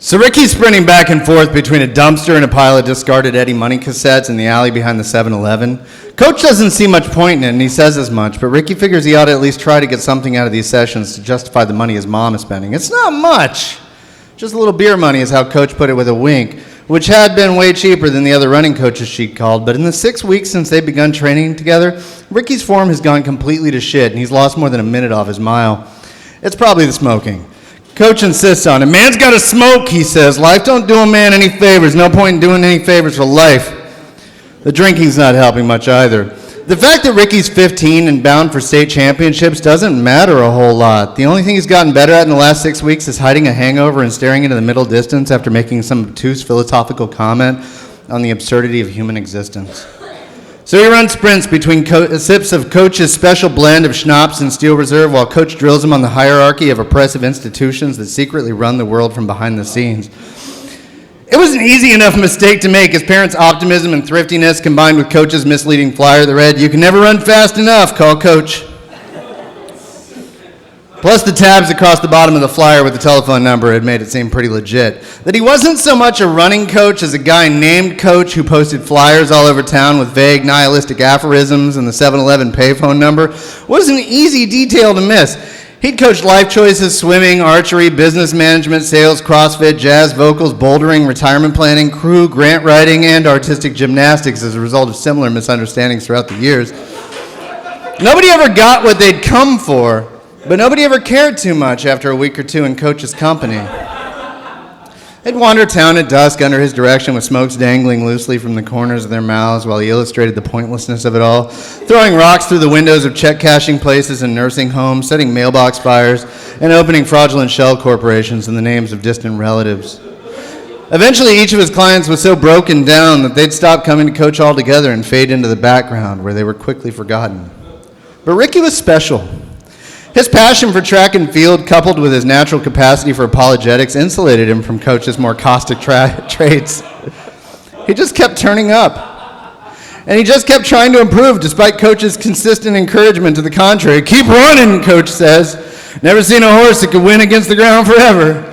So Ricky's sprinting back and forth between a dumpster and a pile of discarded Eddie Money cassettes in the alley behind the 7-Eleven. Coach doesn't see much point in it, and he says as much, but Ricky figures he ought to at least try to get something out of these sessions to justify the money his mom is spending. It's not much. Just a little beer money is how Coach put it with a wink, which had been way cheaper than the other running coaches she'd called. But in the 6 weeks since they've begun training together, Ricky's form has gone completely to shit, and he's lost more than a minute off his mile. It's probably the smoking. Coach insists on it. Man's got to smoke, he says. Life don't do a man any favors. No point in doing any favors for life. The drinking's not helping much either. The fact that Ricky's 15 and bound for state championships doesn't matter a whole lot. The only thing he's gotten better at in the last 6 weeks is hiding a hangover and staring into the middle distance after making some obtuse philosophical comment on the absurdity of human existence. So he runs sprints between sips of Coach's special blend of schnapps and Steel Reserve while Coach drills him on the hierarchy of oppressive institutions that secretly run the world from behind the scenes. It was an easy enough mistake to make. His parents' optimism and thriftiness combined with Coach's misleading flyer that read, "You can never run fast enough, call Coach." Plus the tabs across the bottom of the flyer with the telephone number had made it seem pretty legit. That he wasn't so much a running coach as a guy named Coach who posted flyers all over town with vague nihilistic aphorisms and the 7-Eleven payphone number was an easy detail to miss. He'd coached life choices, swimming, archery, business management, sales, CrossFit, jazz, vocals, bouldering, retirement planning, crew, grant writing, and artistic gymnastics as a result of similar misunderstandings throughout the years. Nobody ever got what they'd come for, but nobody ever cared too much after a week or two in Coach's company. They'd wander town at dusk under his direction with smokes dangling loosely from the corners of their mouths while he illustrated the pointlessness of it all, throwing rocks through the windows of check-cashing places and nursing homes, setting mailbox fires, and opening fraudulent shell corporations in the names of distant relatives. Eventually, each of his clients was so broken down that they'd stop coming to Coach altogether and fade into the background where they were quickly forgotten. But Ricky was special. His passion for track and field, coupled with his natural capacity for apologetics, insulated him from Coach's more caustic traits. He just kept turning up. And he just kept trying to improve, despite Coach's consistent encouragement to the contrary. "Keep running," Coach says. "Never seen a horse that could win against the ground forever."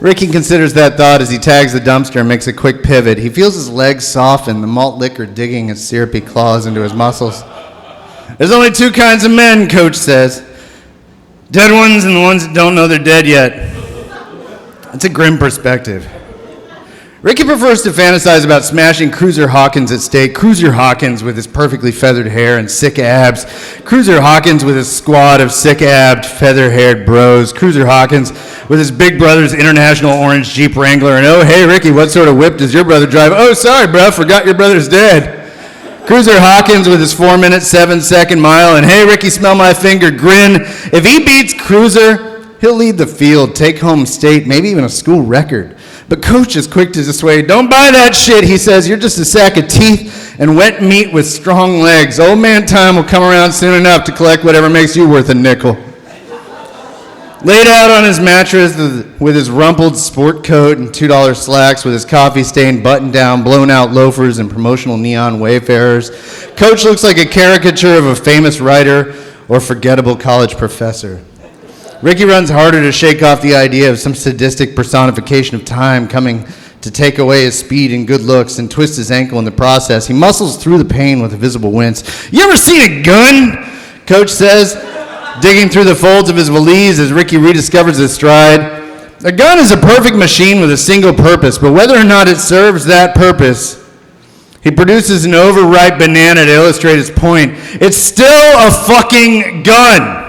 Ricky considers that thought as he tags the dumpster and makes a quick pivot. He feels his legs soften, the malt liquor digging its syrupy claws into his muscles. "There's only two kinds of men," Coach says. "Dead ones and the ones that don't know they're dead yet." It's a grim perspective. Ricky prefers to fantasize about smashing Cruiser Hawkins at stake. Cruiser Hawkins with his perfectly feathered hair and sick abs. Cruiser Hawkins with his squad of sick-abbed, feather-haired bros. Cruiser Hawkins with his big brother's international orange Jeep Wrangler. And, "Oh, hey, Ricky, what sort of whip does your brother drive?" "Oh, sorry, bro, forgot your brother's dead." Cruiser Hawkins with his 4-minute, 7-second mile, and "Hey, Ricky, smell my finger," grin. If he beats Cruiser, he'll lead the field, take home state, maybe even a school record. But Coach is quick to dissuade. "Don't buy that shit," he says. "You're just a sack of teeth and wet meat with strong legs. Old man time will come around soon enough to collect whatever makes you worth a nickel." Laid out on his mattress with his rumpled sport coat and $2 slacks with his coffee-stained button-down, blown-out loafers and promotional neon wayfarers, Coach looks like a caricature of a famous writer or forgettable college professor. Ricky runs harder to shake off the idea of some sadistic personification of time coming to take away his speed and good looks and twist his ankle in the process. He muscles through the pain with a visible wince. "You ever seen a gun?" Coach says, digging through the folds of his valise as Ricky rediscovers his stride. "A gun is a perfect machine with a single purpose, but whether or not it serves that purpose," he produces an overripe banana to illustrate his point, "it's still a fucking gun."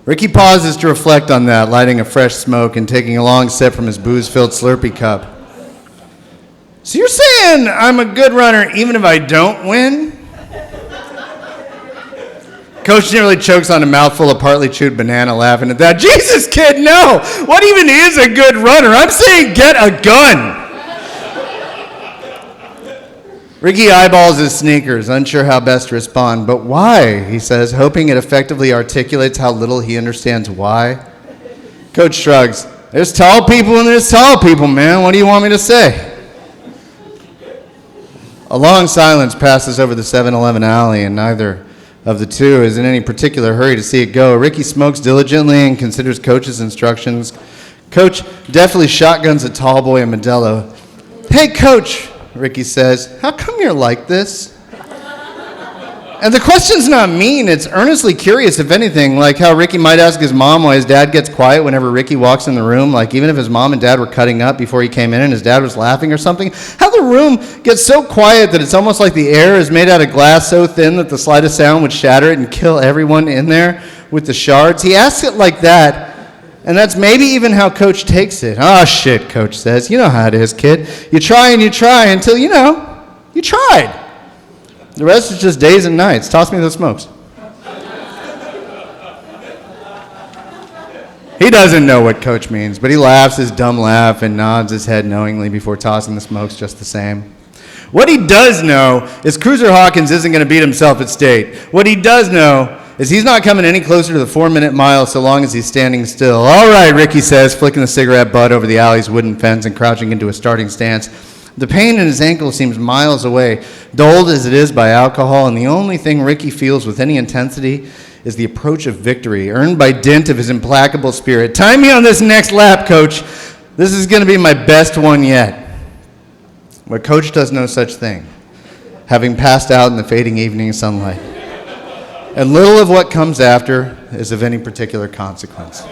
Ricky pauses to reflect on that, lighting a fresh smoke and taking a long sip from his booze-filled Slurpee cup. "So you're saying I'm a good runner even if I don't win?" Coach nearly chokes on a mouthful of partly chewed banana, laughing at that. "Jesus, kid, no! What even is a good runner? I'm saying get a gun!" Ricky eyeballs his sneakers, unsure how best to respond. "But why?" he says, hoping it effectively articulates how little he understands why. Coach shrugs. "There's tall people and there's tall people, man. What do you want me to say?" A long silence passes over the 7-Eleven alley, and neither of the two is in any particular hurry to see it go. Ricky smokes diligently and considers Coach's instructions Coach definitely shotguns a tall boy in Modelo. "Hey, Coach," Ricky says, "how come you're like this?" And the question's not mean, it's earnestly curious, if anything, like how Ricky might ask his mom why his dad gets quiet whenever Ricky walks in the room, like even if his mom and dad were cutting up before he came in and his dad was laughing or something, how the room gets so quiet that it's almost like the air is made out of glass so thin that the slightest sound would shatter it and kill everyone in there with the shards. He asks it like that, and that's maybe even how Coach takes it. "Oh, shit," Coach says. "You know how it is, kid. You try and you try until, you tried. The rest is just days and nights. Toss me the smokes." He doesn't know what Coach means, but he laughs his dumb laugh and nods his head knowingly before tossing the smokes just the same. What he does know is Cruiser Hawkins isn't going to beat himself at state. What he does know is he's not coming any closer to the 4-minute mile so long as he's standing still. "All right," Ricky says, flicking the cigarette butt over the alley's wooden fence and crouching into a starting stance. The pain in his ankle seems miles away, dulled as it is by alcohol, and the only thing Ricky feels with any intensity is the approach of victory, earned by dint of his implacable spirit. "Time me on this next lap, Coach. This is going to be my best one yet." But Coach does no such thing, having passed out in the fading evening sunlight. And little of what comes after is of any particular consequence.